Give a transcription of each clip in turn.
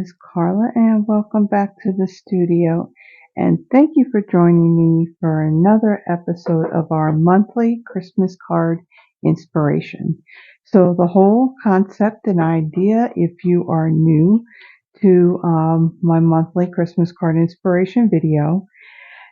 is Carla and welcome back to the studio, and thank you for joining me for another episode of our monthly Christmas card inspiration. So the whole concept and idea, if you are new to my monthly Christmas card inspiration video,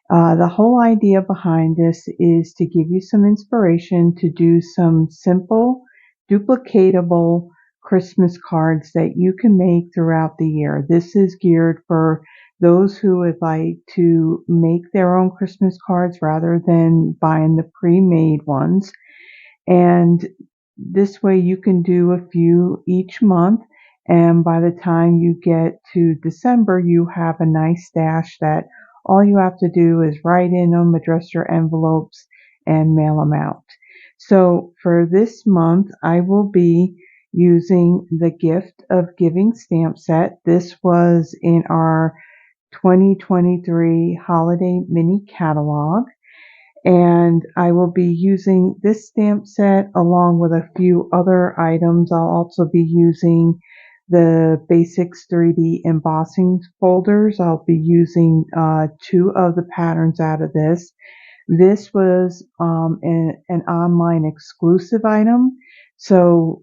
the whole idea behind this is to give you some inspiration to do some simple, duplicatable Christmas cards that you can make throughout the year. This is geared for those who would like to make their own Christmas cards rather than buying the pre-made ones. And this way you can do a few each month. And by the time you get to December, you have a nice stash that all you have to do is write in them, address your envelopes, and mail them out. So for this month, I will be using the Gift of Giving stamp set. This was in our 2023 holiday mini catalog. And I will be using this stamp set along with a few other items. I'll also be using the Basics 3D embossing folders. I'll be using two of the patterns out of this. This was an online exclusive item, so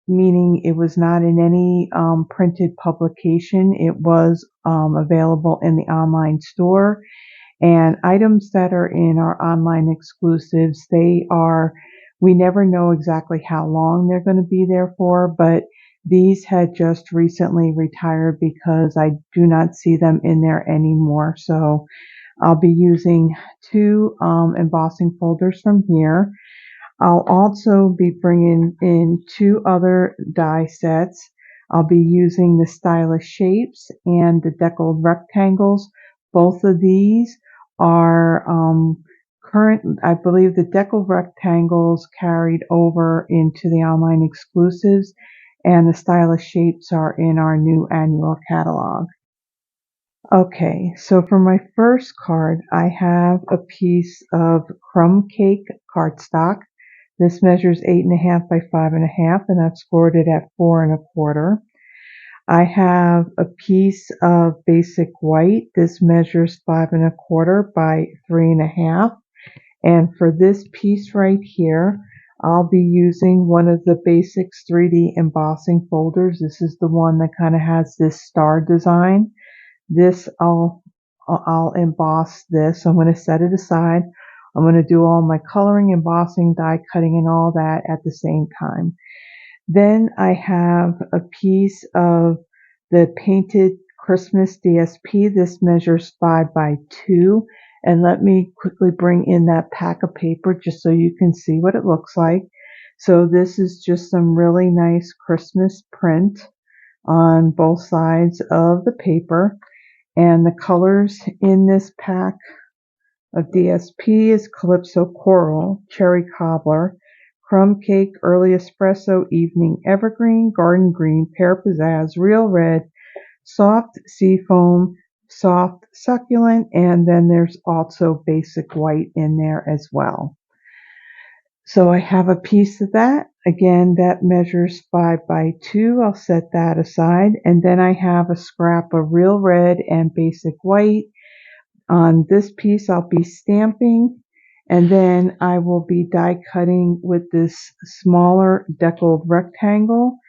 meaning it was not in any printed publication. It was available in the online store. And items that are in our online exclusives, we never know exactly how long they're going to be there for, but these had just recently retired because I do not see them in there anymore. So I'll be using two embossing folders from here. I'll also be bringing in two other die sets. I'll be using the Stylish Shapes and the Deckled Rectangles. Both of these are current. I believe the Deckled Rectangles carried over into the online exclusives, and the Stylish Shapes are in our new annual catalog. Okay, so for my first card, I have a piece of Crumb Cake cardstock. This measures 8.5 by 5.5, and I've scored it at 4.25. I have a piece of basic white. This measures 5.25 by 3.5. And for this piece right here, I'll be using one of the Basics 3D embossing folders. This is the one that kind of has this star design. This I'll emboss this. So I'm going to set it aside. I'm going to do all my coloring, embossing, die cutting, and all that at the same time. Then I have a piece of the painted Christmas DSP. This measures 5 by 2. And let me quickly bring in that pack of paper just so you can see what it looks like. So this is just some really nice Christmas print on both sides of the paper. And the colors in this pack of DSP is Calypso Coral, Cherry Cobbler, Crumb Cake, Early Espresso, Evening Evergreen, Garden Green, Pear Pizzazz, Real Red, Soft Seafoam, Soft Succulent, and then there's also Basic White in there as well. So I have a piece of that. Again, that measures 5 by 2. I'll set that aside. And then I have a scrap of Real Red and Basic White. On this piece, I'll be stamping. And then I will be die cutting with this smaller deckled rectangle.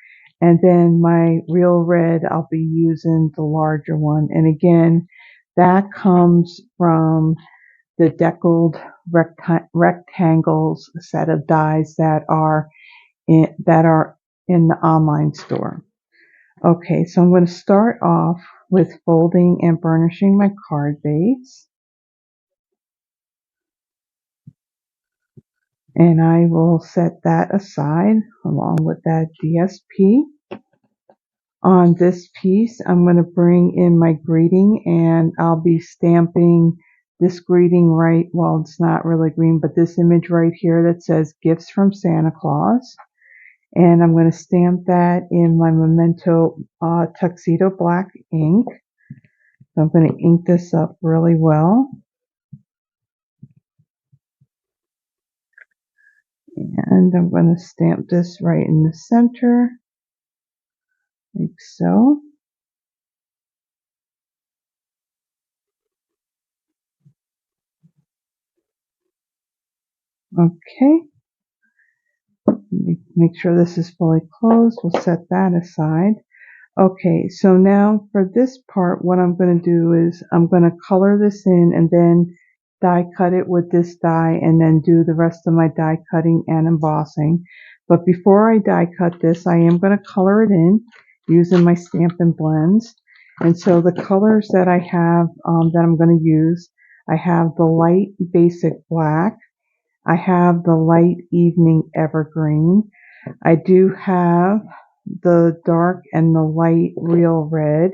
And then my Real Red, I'll be using the larger one. And again, that comes from the Deckled Rectangles set of dies that are in the online store. Okay, so I'm going to start off with folding and burnishing my card base. And I will set that aside along with that DSP. On this piece, I'm going to bring in my greeting, and I'll be stamping this greeting right, well, it's not really green, but this image right here that says Gifts from Santa Claus. And I'm going to stamp that in my Memento Tuxedo Black ink. So I'm going to ink this up really well. And I'm going to stamp this right in the center, like so. Okay, make sure this is fully closed. We'll set that aside. Okay, so now for this part, what I'm going to do is I'm going to color this in and then die cut it with this die and then do the rest of my die cutting and embossing. But before I die cut this, I am going to color it in using my Stampin' Blends. And so the colors that I have that I'm going to use, I have the light basic black, I have the light evening evergreen, I do have the dark and the light real red,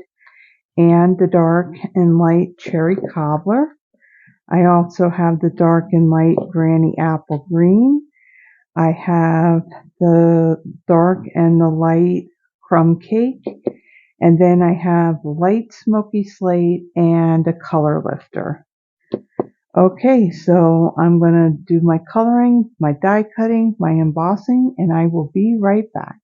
and the dark and light cherry cobbler. I also have the dark and light granny apple green. I have the dark and the light crumb cake. And then I have light smoky slate and a color lifter. Okay, so I'm going to do my coloring, my die cutting, my embossing, and I will be right back.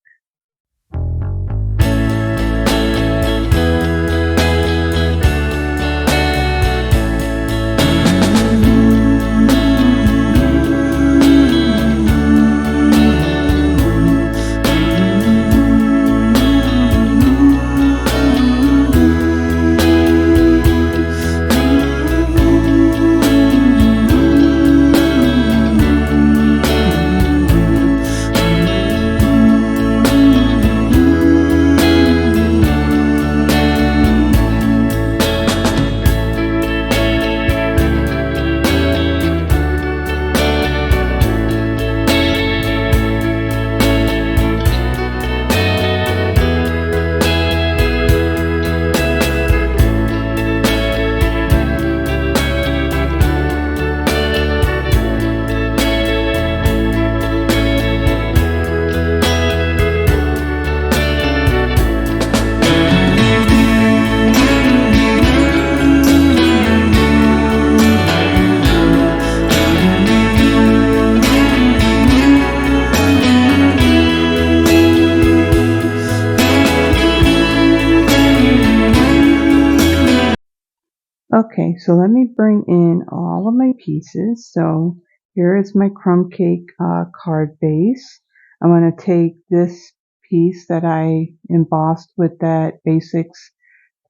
Okay, so let me bring in all of my pieces. So here is my crumb cake card base. I'm going to take this piece that I embossed with that Basics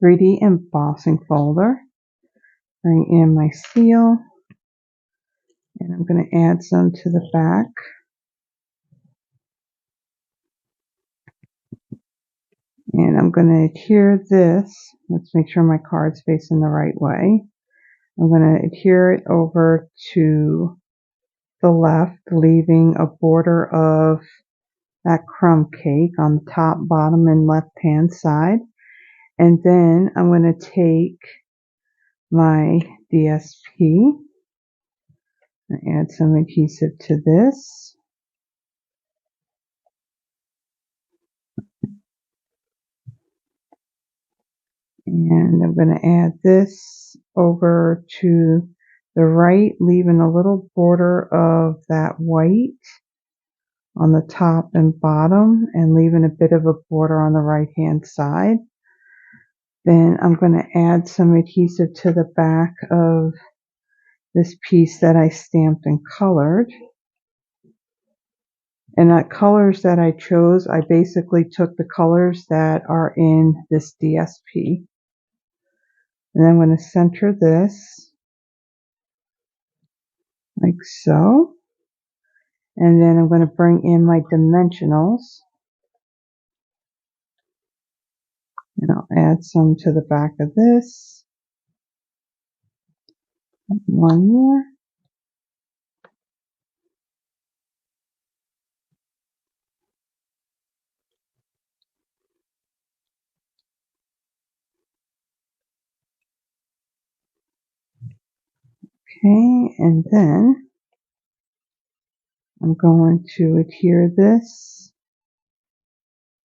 3D embossing folder, bring in my seal, and I'm going to add some to the back. And I'm going to adhere this. Let's make sure my card's facing the right way. I'm going to adhere it over to the left, leaving a border of that crumb cake on the top, bottom, and left hand side. And then I'm going to take my DSP and add some adhesive to this. And I'm going to add this over to the right, leaving a little border of that white on the top and bottom, and leaving a bit of a border on the right hand side. Then I'm going to add some adhesive to the back of this piece that I stamped and colored. And the colors that I chose, I basically took the colors that are in this DSP. And I'm going to center this like so. And then I'm going to bring in my dimensionals. And I'll add some to the back of this. One more. Okay, and then I'm going to adhere this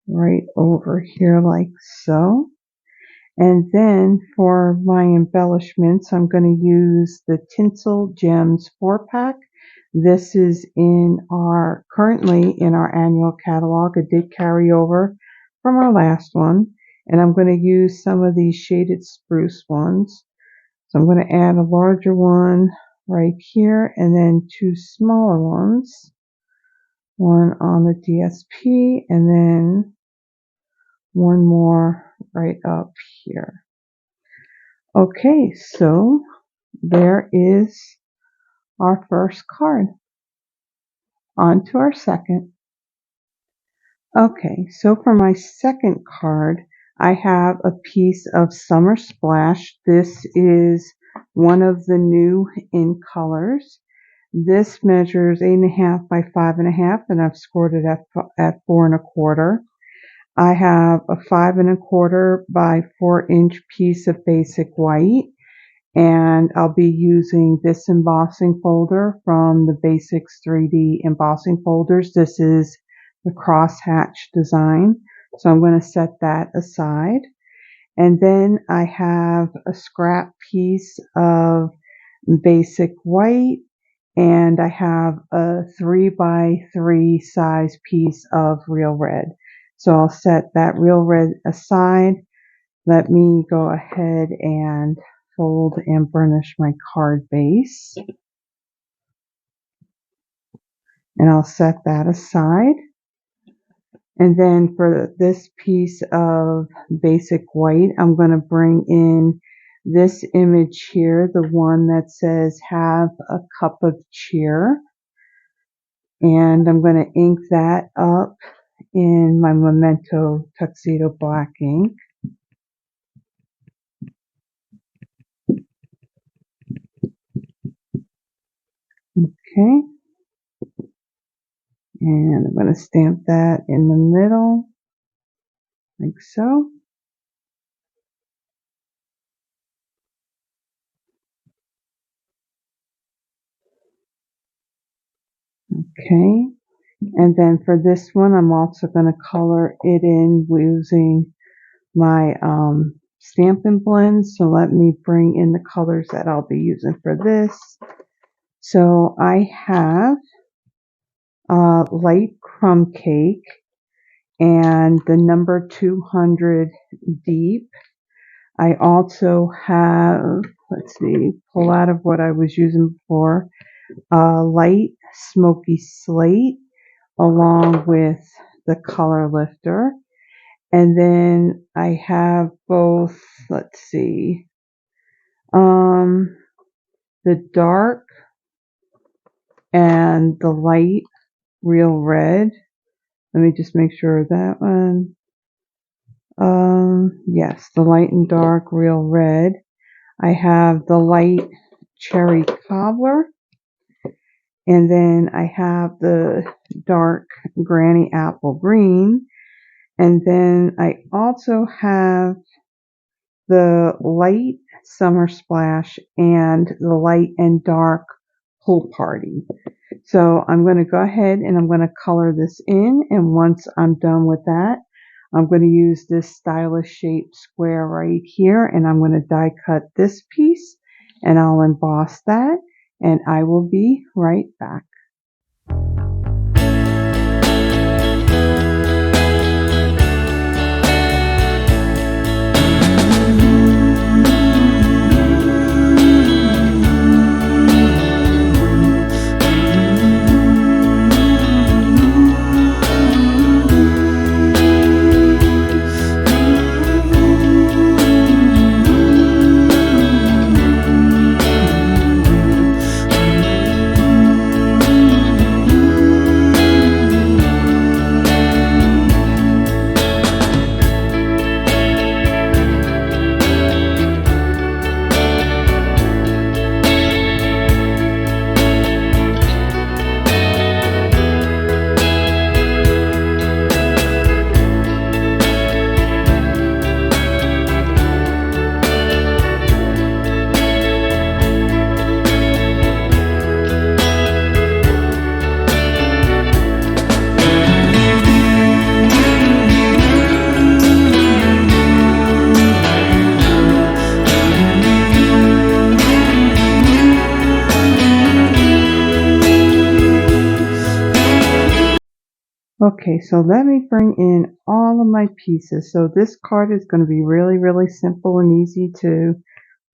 right over here like so. And then for my embellishments, I'm going to use the Tinsel Gems 4-pack. This is currently in our annual catalog. It did carry over from our last one. And I'm going to use some of these shaded spruce ones. So I'm going to add a larger one right here, and then 2 smaller ones, one on the DSP and then one more right up here. Okay, so there is our first card. On to our second. Okay, so for my second card, I have a piece of Summer Splash. This is one of the new in colors. This measures 8.5 by 5.5, and I've scored it at 4.25. I have a 5.25 by 4-inch piece of basic white, and I'll be using this embossing folder from the Basics 3D embossing folders. This is the crosshatch design, so I'm going to set that aside. And then I have a scrap piece of basic white, and I have a 3 by 3 size piece of real red. So I'll set that real red aside. Let me go ahead and fold and burnish my card base. And I'll set that aside. And then for this piece of basic white, I'm going to bring in this image here, the one that says "Have a Cup of Cheer." And I'm going to ink that up in my Memento Tuxedo black ink. Okay. And I'm going to stamp that in the middle, like so. Okay. And then for this one, I'm also going to color it in using my Stampin' Blend. So let me bring in the colors that I'll be using for this. So I have light crumb cake and the number 200 deep. I also have, let's see, pull out of what I was using before, light smoky slate along with the color lifter. And then I have both, let's see, the dark and the light real red. Let me just make sure that one. Yes, the light and dark real red. I have the light cherry cobbler. And then I have the dark granny apple green. And then I also have the light summer splash and the light and dark pool party. So I'm going to go ahead and I'm going to color this in. And once I'm done with that, I'm going to use this stylish shaped square right here, and I'm going to die cut this piece and I'll emboss that, and I will be right back. Okay, so let me bring in all of my pieces. So this card is going to be really, really simple and easy to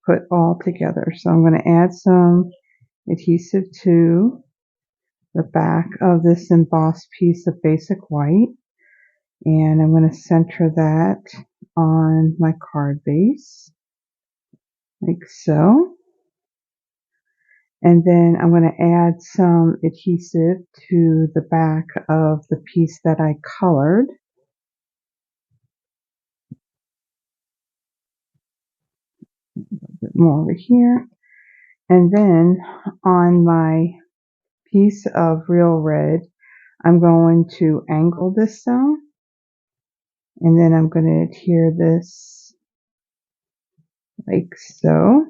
put all together. So I'm going to add some adhesive to the back of this embossed piece of basic white, and I'm going to center that on my card base like so. And then I'm going to add some adhesive to the back of the piece that I colored. A bit more over here. And then on my piece of real red, I'm going to angle this some. And then I'm going to adhere this like so.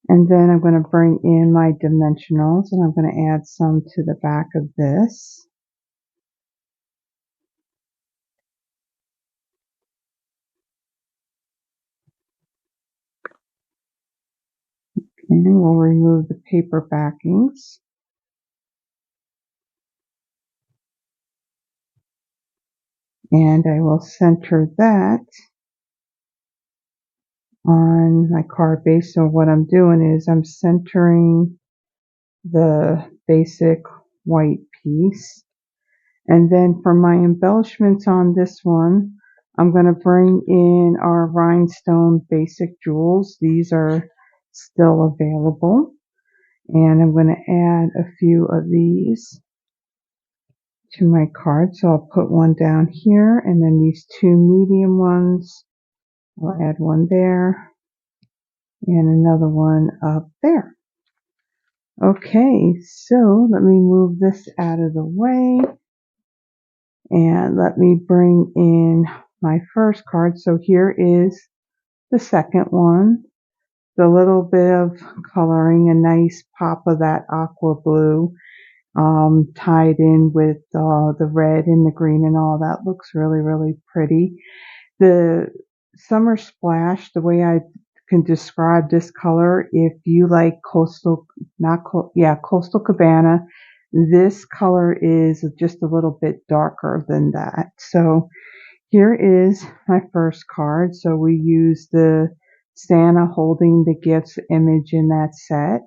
And then I'm going to bring in my dimensionals and I'm going to add some to the back of this. And we'll remove the paper backings. And I will center that on my card base. So what I'm doing is I'm centering the basic white piece. And then for my embellishments on this one, I'm going to bring in our rhinestone basic jewels. These are still available. And I'm going to add a few of these to my card. So I'll put one down here, and then these two medium ones, I'll add one there and another one up there. Okay, so let me move this out of the way and let me bring in my first card. So here is the second one. The little bit of coloring, a nice pop of that aqua blue, tied in with the red and the green and all that. Looks really, really pretty. The summer splash, the way I can describe this color, if you like coastal cabana, this color is just a little bit darker than that. So here is my first card. So we use the Santa holding the gifts image in that set,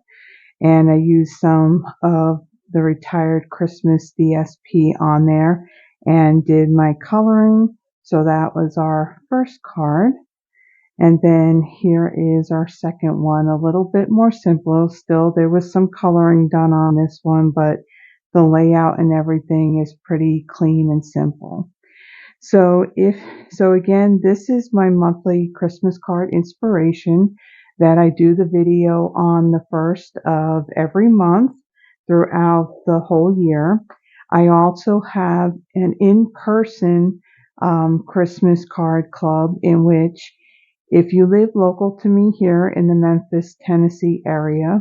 and I used some of the retired Christmas DSP on there and did my coloring. So that was our first card. And then here is our second one, a little bit more simple. Still, there was some coloring done on this one, but the layout and everything is pretty clean and simple. So again, this is my monthly Christmas card inspiration that I do the video on the first of every month throughout the whole year. I also have an in-person Christmas card club in which, if you live local to me here in the Memphis, Tennessee area,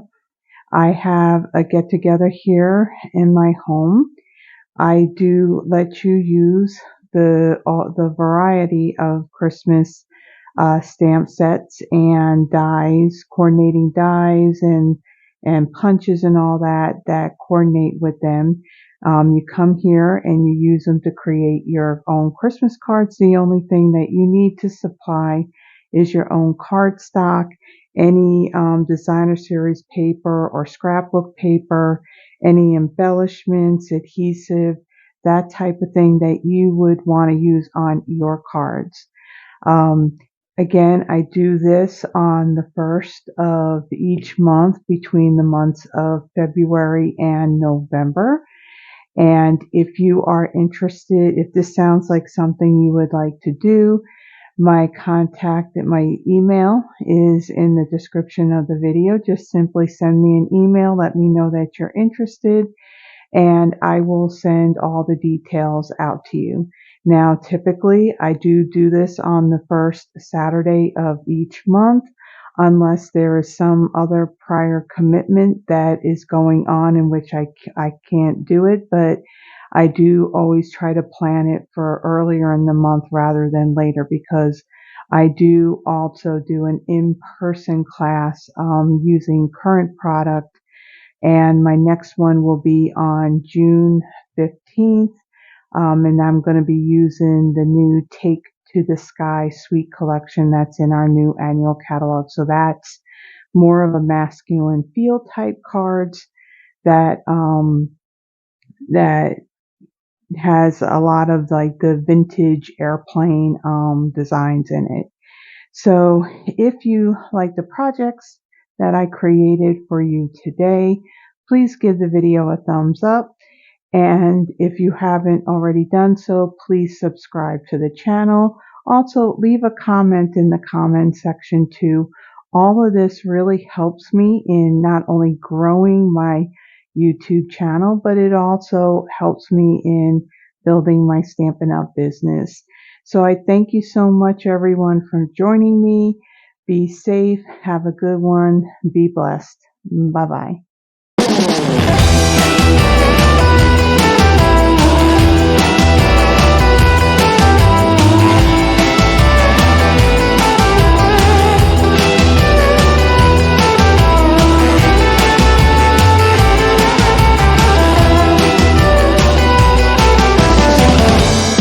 I have a get-together here in my home. I do let you use the variety of Christmas stamp sets and dies, coordinating dies and punches and all that coordinate with them. You come here and you use them to create your own Christmas cards. The only thing that you need to supply is your own cardstock, any designer series paper or scrapbook paper, any embellishments, adhesive, that type of thing that you would want to use on your cards. Again, I do this on the first of each month between the months of February and November. And if you are interested, if this sounds like something you would like to do, my email is in the description of the video. Just simply send me an email, let me know that you're interested, and I will send all the details out to you. Now, typically, I do this on the first Saturday of each month, unless there is some other prior commitment that is going on in which I can't do it, but I do always try to plan it for earlier in the month rather than later, because I do also do an in-person class using current product, and my next one will be on June 15th, and I'm going to be using the new Take to the Sky Suite collection that's in our new annual catalog. So that's more of a masculine feel type cards that that has a lot of like the vintage airplane designs in it. So if you like the projects that I created for you today, please give the video a thumbs up. And if you haven't already done so, please subscribe to the channel. Also, leave a comment in the comment section too. All of this really helps me in not only growing my YouTube channel, but it also helps me in building my Stampin' Up! Business. So I thank you so much, everyone, for joining me. Be safe. Have a good one. Be blessed. Bye-bye.